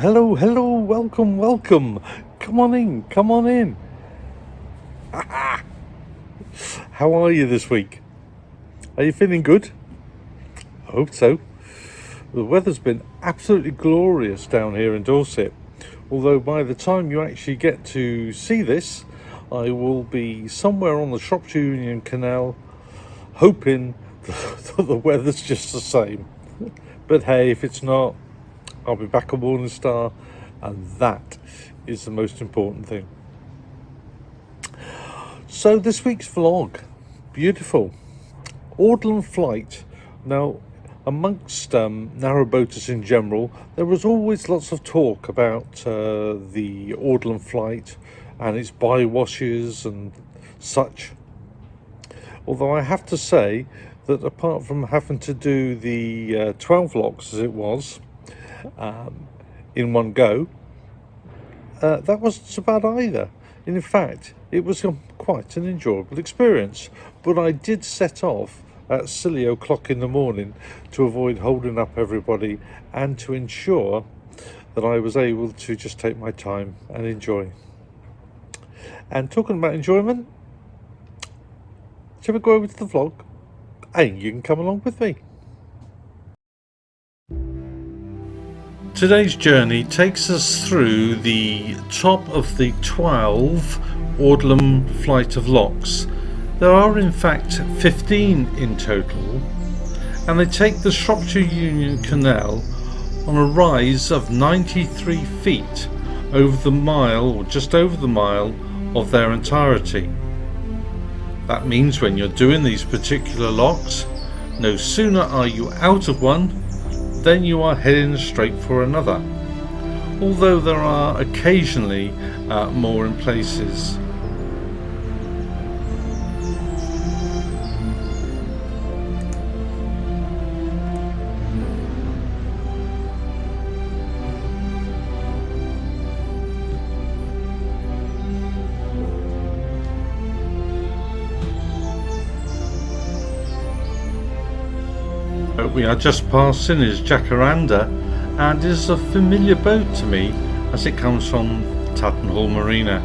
hello, welcome. Come on in, come on in. How are you this week? Are you feeling good? I hope so. The weather's been absolutely glorious down here in Dorset. Although by the time you actually get to see this, I will be somewhere on the Shropshire Union Canal, hoping that the weather's just the same. But hey, if it's not, I'll be back on Morning Star, and that is the most important thing. So this week's vlog, beautiful. Audlem flight. Now, amongst narrowboaters in general, there was always lots of talk about the Audlem flight and its bywashes and such. Although I have to say that apart from having to do the 12 locks as it was in one go, that wasn't so bad either. In fact, it was quite an enjoyable experience. But I did set off at silly o'clock in the morning to avoid holding up everybody and to ensure that I was able to just take my time and enjoy. And talking about enjoyment, shall we go over to the vlog? And you can come along with me. Today's journey takes us through the top of the 12 Audlem flight of locks. There are in fact 15 in total, and they take the Shropshire Union Canal on a rise of 93 feet over the mile, or just over the mile, of their entirety. That means when you're doing these particular locks, no sooner are you out of one, then you are heading straight for another, although there are occasionally more in places. We are just passing is Jacaranda, and is a familiar boat to me as it comes from Tattenhall Marina.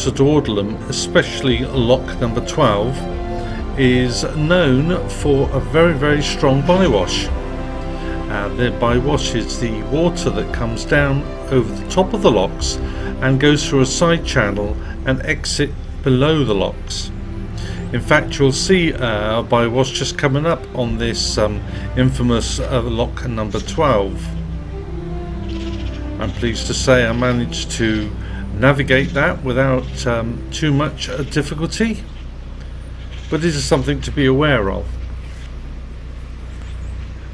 At Audlem, especially lock number 12, is known for a very strong bywash. The bywash is the water that comes down over the top of the locks and goes through a side channel and exit below the locks. In fact, you'll see a bywash just coming up on this infamous lock number 12. I'm pleased to say I managed to navigate that without too much difficulty, but it is something to be aware of.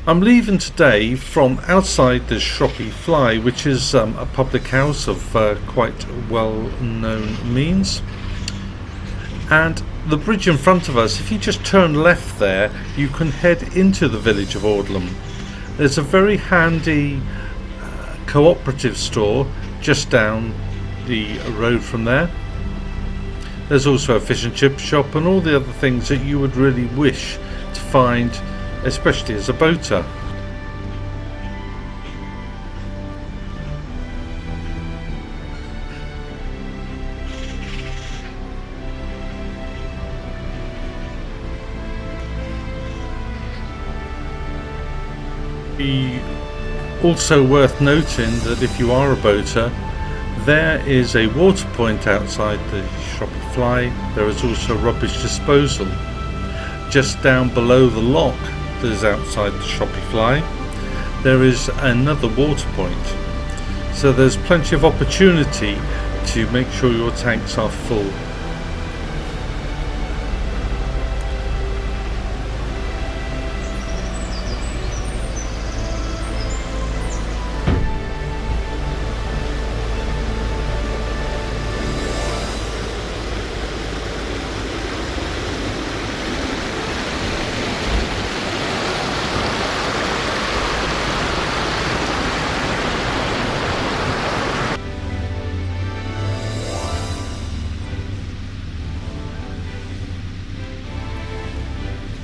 I'm leaving today from outside the Shroppie Fly, which is a public house of quite well-known means, and the bridge in front of us, if you just turn left there, you can head into the village of Audlem. There's a very handy cooperative store just down the road from there. There's also a fish and chip shop and all the other things that you would really wish to find, especially as a boater. Also worth noting that if you are a boater, there is a water point outside the Shroppie Fly. There is also rubbish disposal just down below the lock that is outside the Shroppie Fly. There is another water point, so there's plenty of opportunity to make sure your tanks are full.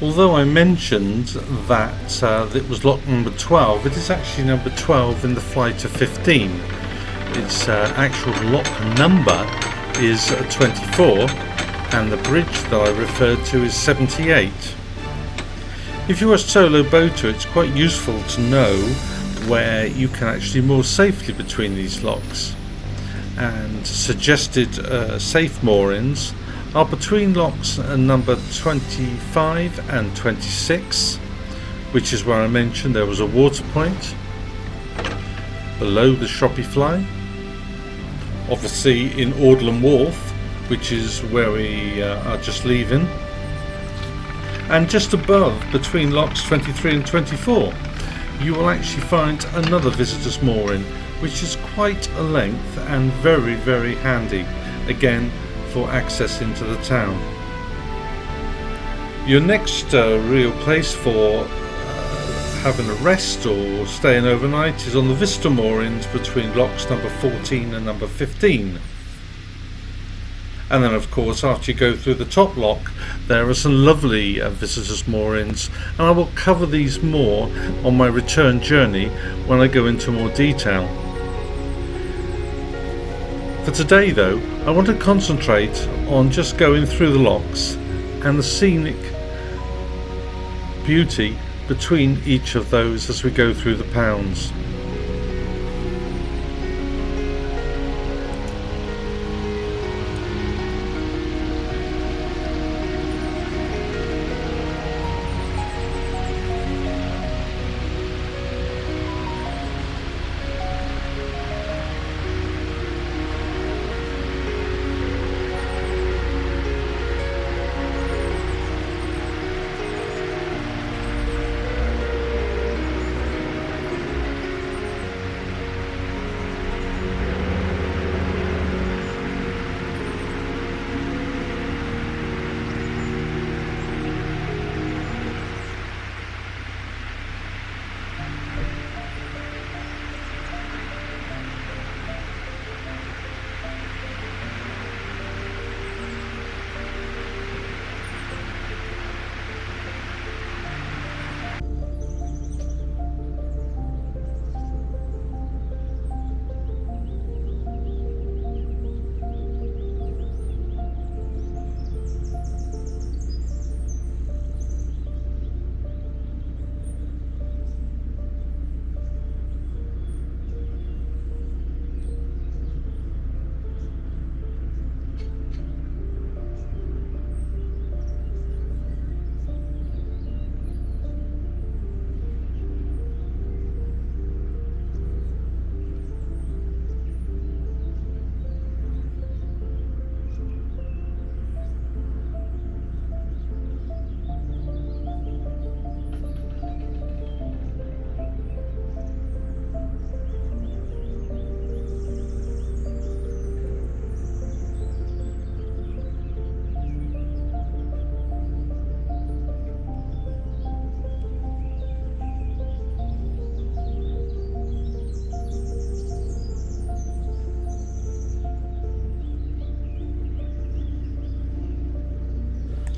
Although I mentioned that it was lock number 12, it is actually number 12 in the flight of 15. Its actual lock number is 24, and the bridge that I referred to is 78. If you're a solo boater, it's quite useful to know where you can actually moor safely between these locks, and suggested safe moorings are between locks number 25 and 26, which is where I mentioned there was a water point below the Shroppie Fly, obviously in Audlem Wharf, which is where we are just leaving, and just above between locks 23 and 24 you will actually find another visitors mooring, which is quite a length and very, very handy, again for access into the town. Your next real place for having a rest or staying overnight is on the Vista moorings between locks number 14 and number 15. And then of course after you go through the top lock there are some lovely visitors moorings, and I will cover these more on my return journey when I go into more detail. For today though, I want to concentrate on just going through the locks and the scenic beauty between each of those as we go through the pounds.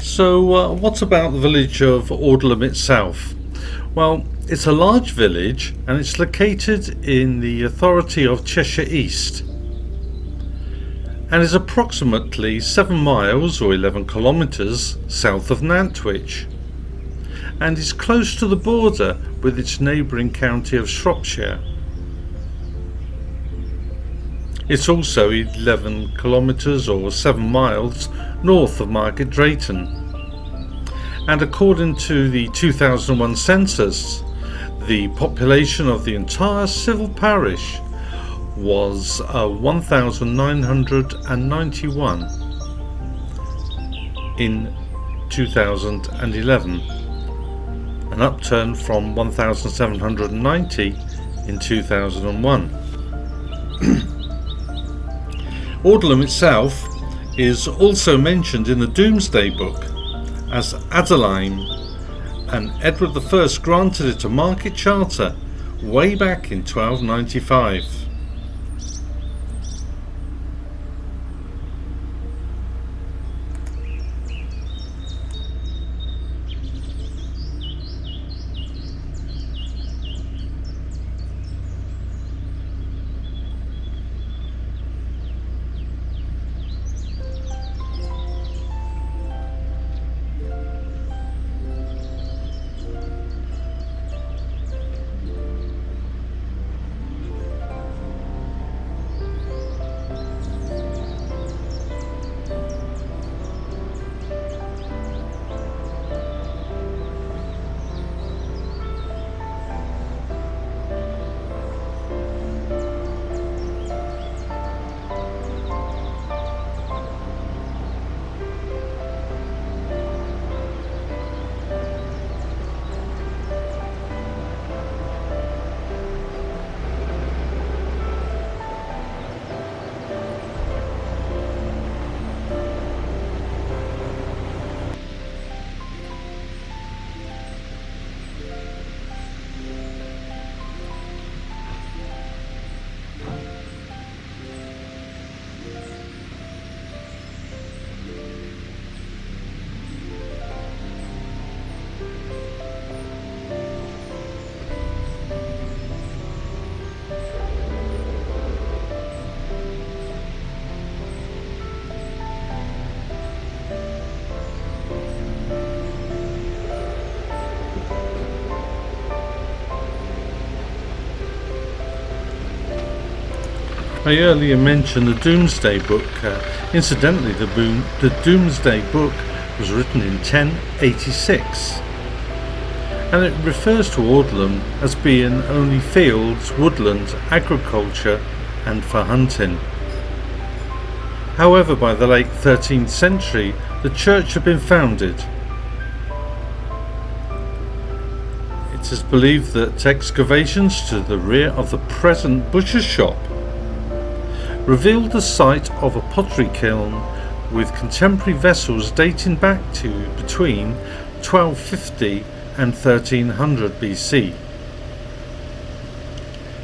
So what about the village of Audlem itself? Well, it's a large village and it's located in the authority of Cheshire East and is approximately 7 miles or 11 kilometres south of Nantwich, and is close to the border with its neighbouring county of Shropshire. It's also 11 kilometres or 7 miles north of Market Drayton. And according to the 2001 census, the population of the entire civil parish was 1,991 in 2011, an upturn from 1,790 in 2001. Audlem itself is also mentioned in the Domesday Book as Audlem, and Edward I granted it a market charter way back in 1295. I earlier mentioned the Domesday Book. Incidentally, the Domesday Book was written in 1086, and it refers to Audlem as being only fields, woodlands, agriculture and for hunting. However, by the late 13th century, the church had been founded. It is believed that excavations to the rear of the present butcher's shop revealed the site of a pottery kiln with contemporary vessels dating back to between 1250 and 1300 BC.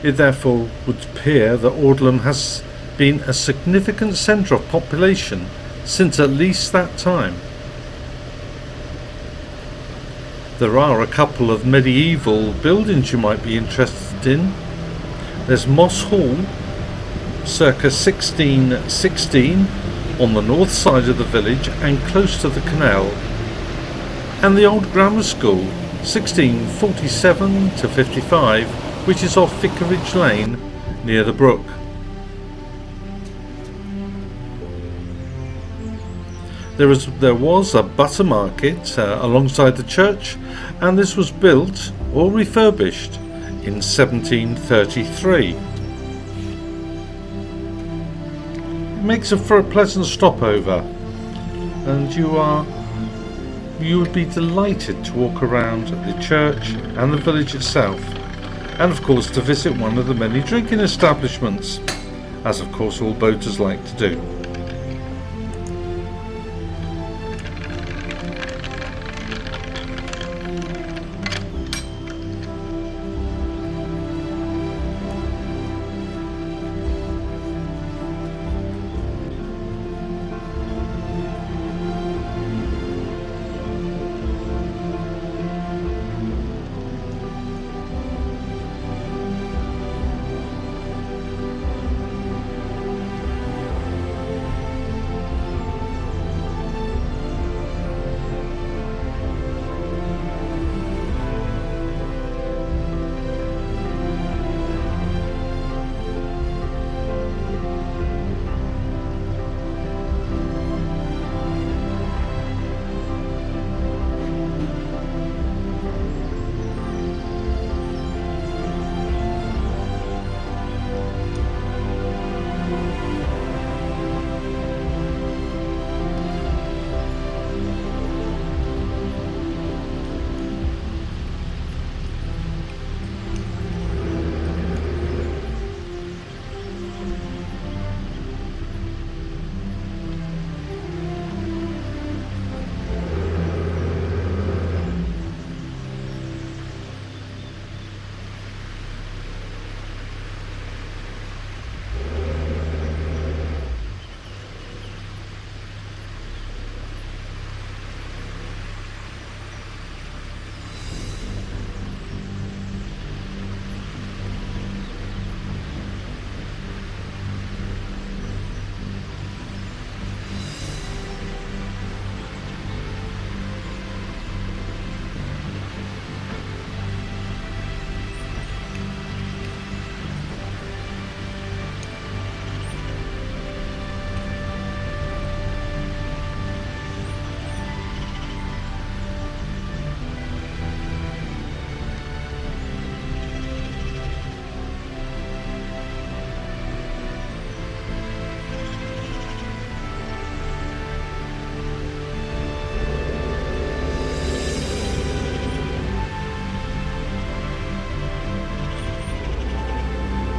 It therefore would appear that Audlem has been a significant centre of population since at least that time. There are a couple of medieval buildings you might be interested in. There's Moss Hall, circa 1616, on the north side of the village and close to the canal, and the old grammar school, 1647 to 55, which is off Vicarage Lane near the brook. There was a butter market alongside the church, and this was built or refurbished in 1733. It makes for a pleasant stopover, and you would be delighted to walk around the church and the village itself, and of course to visit one of the many drinking establishments, as of course all boaters like to do.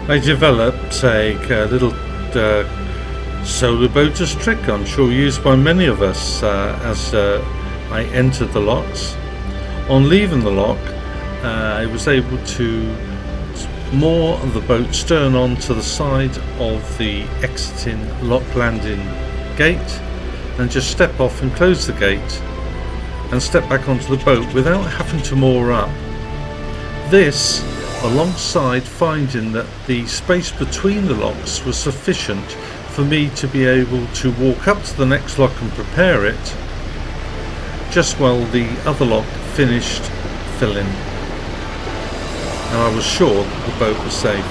I developed a little solo boater's trick, I'm sure used by many of us as I entered the locks. On leaving the lock, I was able to moor the boat stern on to the side of the exiting lock landing gate and just step off and close the gate and step back onto the boat without having to moor up. This, alongside finding that the space between the locks was sufficient for me to be able to walk up to the next lock and prepare it just while the other lock finished filling, and I was sure that the boat was safe.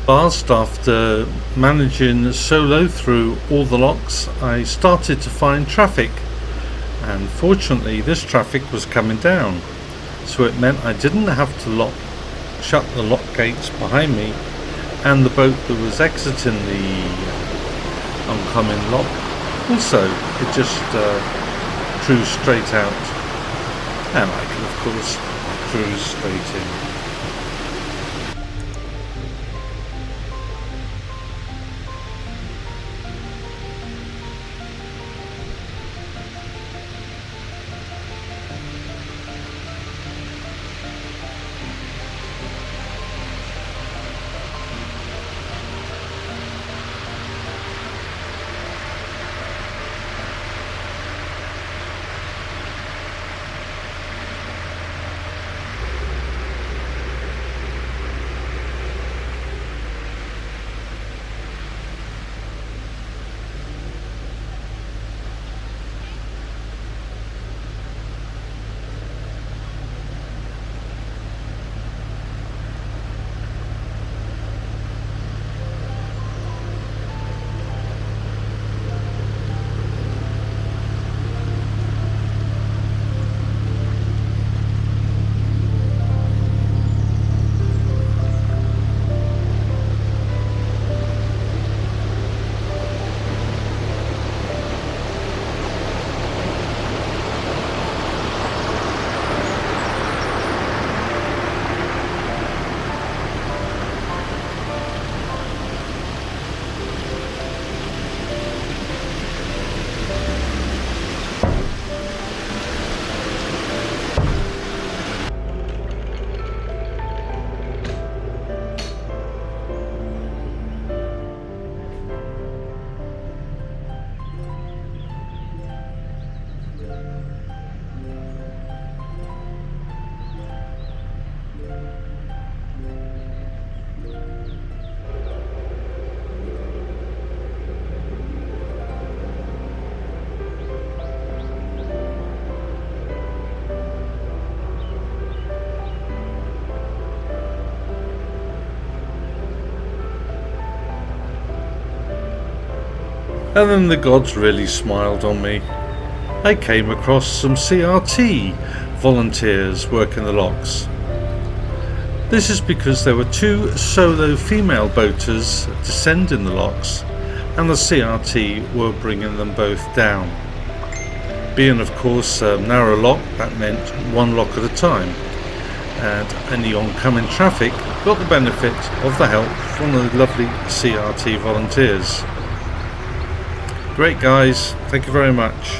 Last, after managing solo through all the locks, I started to find traffic, and fortunately this traffic was coming down, so it meant I didn't have to shut the lock gates behind me, and the boat that was exiting the oncoming lock also could just cruise straight out, and I could of course cruise straight in. And then the gods really smiled on me. I came across some CRT volunteers working the locks. This is because there were 2 solo female boaters descending the locks, and the CRT were bringing them both down. Being of course a narrow lock, that meant 1 lock at a time, and any oncoming traffic got the benefit of the help from the lovely CRT volunteers. Great guys, thank you very much.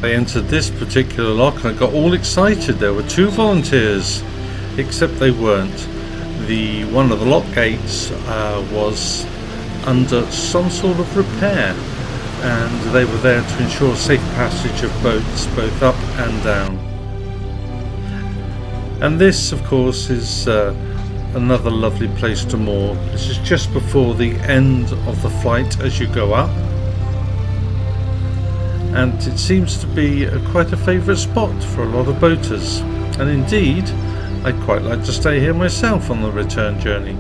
I entered this particular lock and I got all excited. There were 2 volunteers, except they weren't. One of the lock gates was under some sort of repair, and they were there to ensure safe passage of boats both up and down. And this of course is another lovely place to moor. This is just before the end of the flight as you go up, and it seems to be quite a favourite spot for a lot of boaters, and indeed I'd quite like to stay here myself on the return journey.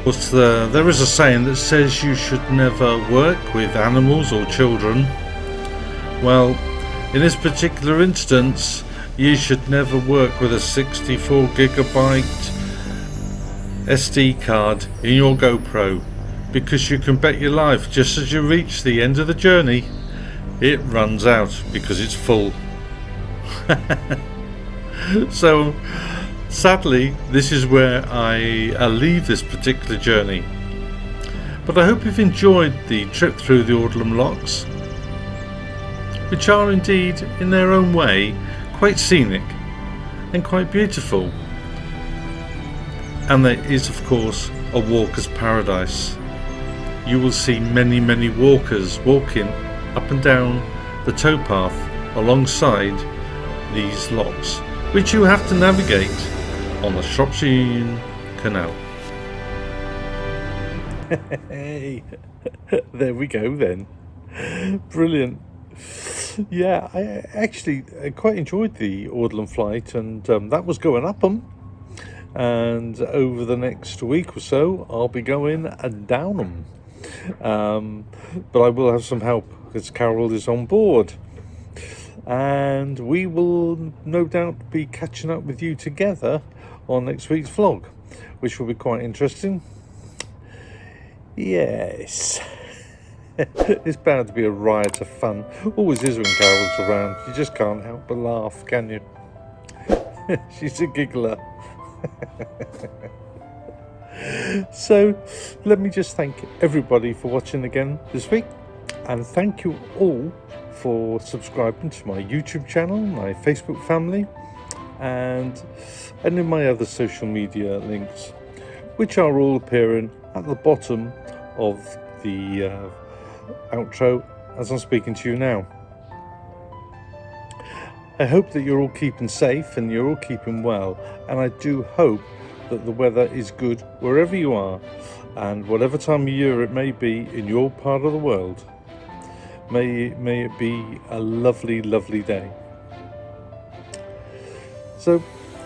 But there is a saying that says you should never work with animals or children. Well, in this particular instance, you should never work with a 64 gigabyte SD card in your GoPro, because you can bet your life just as you reach the end of the journey, it runs out because it's full. So sadly, this is where I leave this particular journey. But I hope you've enjoyed the trip through the Audlem locks, which are indeed, in their own way, quite scenic and quite beautiful. And there is, of course, a walker's paradise. You will see many, many walkers walking up and down the towpath alongside these locks, which you have to navigate on the Shropshire Union Canal. Hey, there we go then. Brilliant. Yeah, I actually quite enjoyed the Audlem flight, and that was going up 'em. And over the next week or so, I'll be going down 'em. But I will have some help because Carol is on board. And we will no doubt be catching up with you together on next week's vlog, which will be quite interesting. Yes. It's bound to be a riot of fun. Always is when Carol's around. You just can't help but laugh, can you? She's a giggler. So let me just thank everybody for watching again this week, and thank you all for subscribing to my YouTube channel, my Facebook family, and any of my other social media links, which are all appearing at the bottom of the outro as I'm speaking to you now. I hope that you're all keeping safe and you're all keeping well, and I do hope that the weather is good wherever you are, and whatever time of year it may be in your part of the world. May it be a lovely, lovely day. So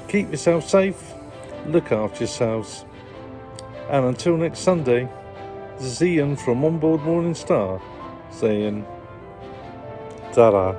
keep yourself safe, look after yourselves, and until next Sunday, this is Ian from Onboard Morning Star saying ta-ra.